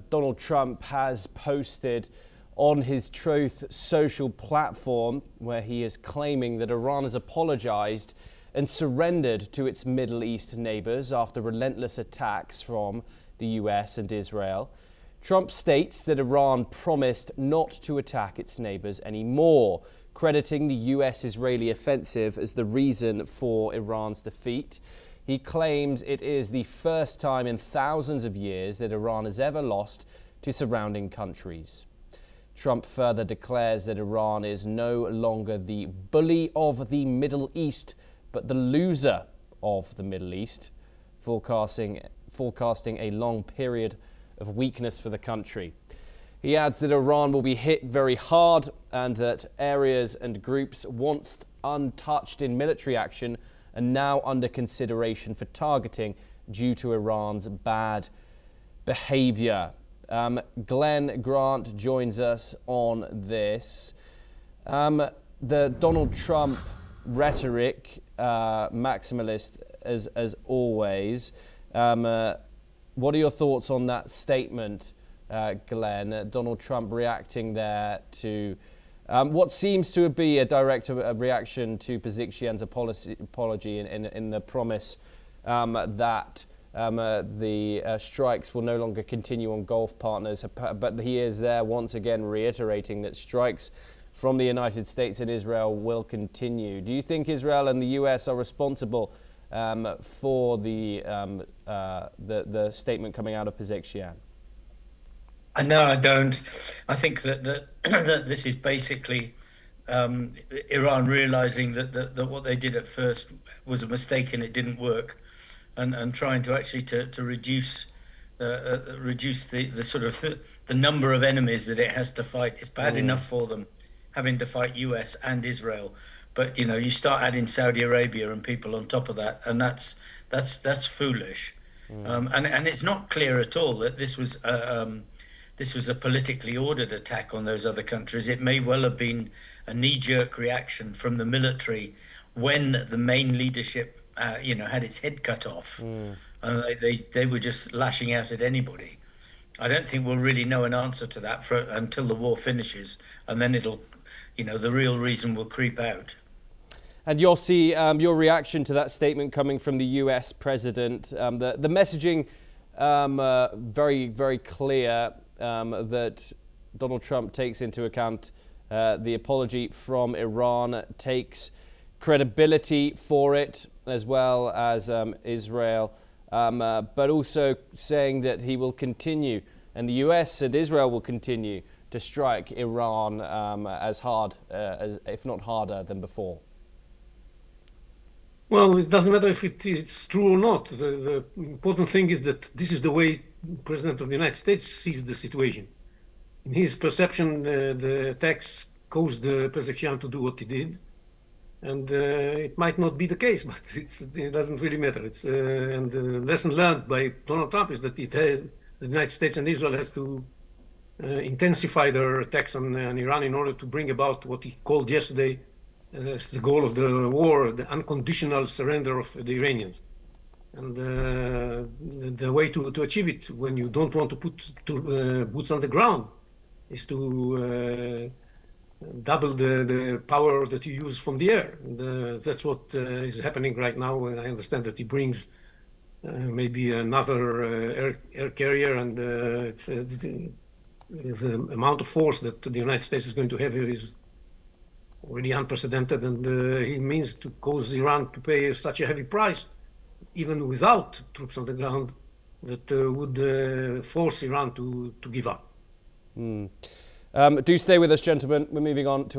Donald Trump has posted on his Truth social platform where he is claiming that Iran has apologized and surrendered to its Middle East neighbors after relentless attacks from the US and Israel. Trump states that Iran promised not to attack its neighbors anymore, crediting the US-Israeli offensive as the reason for Iran's defeat. He claims it is the first time in thousands of years that Iran has ever lost to surrounding countries. Trump further declares that Iran is no longer the bully of the Middle East, but the loser of the Middle East, forecasting a long period of weakness for the country. He adds that Iran will be hit very hard and that areas and groups once untouched in military action are now under consideration for targeting due to Iran's bad behavior. Glenn Grant joins us on this. The Donald Trump rhetoric, maximalist as always. What are your thoughts on that statement, Glenn? Donald Trump reacting there to what seems to be a direct reaction to Pezeshkian's apology in the promise that the strikes will no longer continue on Gulf partners, but he is there once again reiterating that strikes from the United States and Israel will continue. Do you think Israel and the US are responsible for the statement coming out of Pezeshkian? No, I don't. I think that this is basically Iran realizing that what they did at first was a mistake and it didn't work, and trying to actually to reduce the sort of the number of enemies that it has to fight. It's bad enough for them having to fight US and Israel, but you start adding Saudi Arabia and people on top of that, and that's foolish. And it's not clear at all that this was a politically ordered attack on those other countries. It may well have been a knee-jerk reaction from the military when the main leadership, had its head cut off. They were just lashing out at anybody. I don't think we'll really know an answer to that until the war finishes, and then it'll, the real reason will creep out. And you'll see your reaction to that statement coming from the US president. The messaging very, very clear. That Donald Trump takes into account the apology from Iran, takes credibility for it, as well as Israel, but also saying that he will continue, and the US and Israel will continue to strike Iran as hard, if not harder than before. Well, it doesn't matter if it's true or not. The important thing is that this is the way the President of the United States sees the situation. In his perception, the attacks caused Pezeshkian to do what he did. And it might not be the case, but it doesn't really matter. And the lesson learned by Donald Trump is that the United States and Israel has to intensify their attacks on Iran in order to bring about what he called yesterday as the goal of the war, the unconditional surrender of the Iranians. And the way to achieve it, when you don't want to put boots on the ground, is to double the power that you use from the air. And that's what is happening right now. And I understand that he brings maybe another air carrier, and the amount of force that the United States is going to have here is already unprecedented, and he means to cause Iran to pay such a heavy price, even without troops on the ground, that would force Iran to give up. Do stay with us, gentlemen. We're moving on to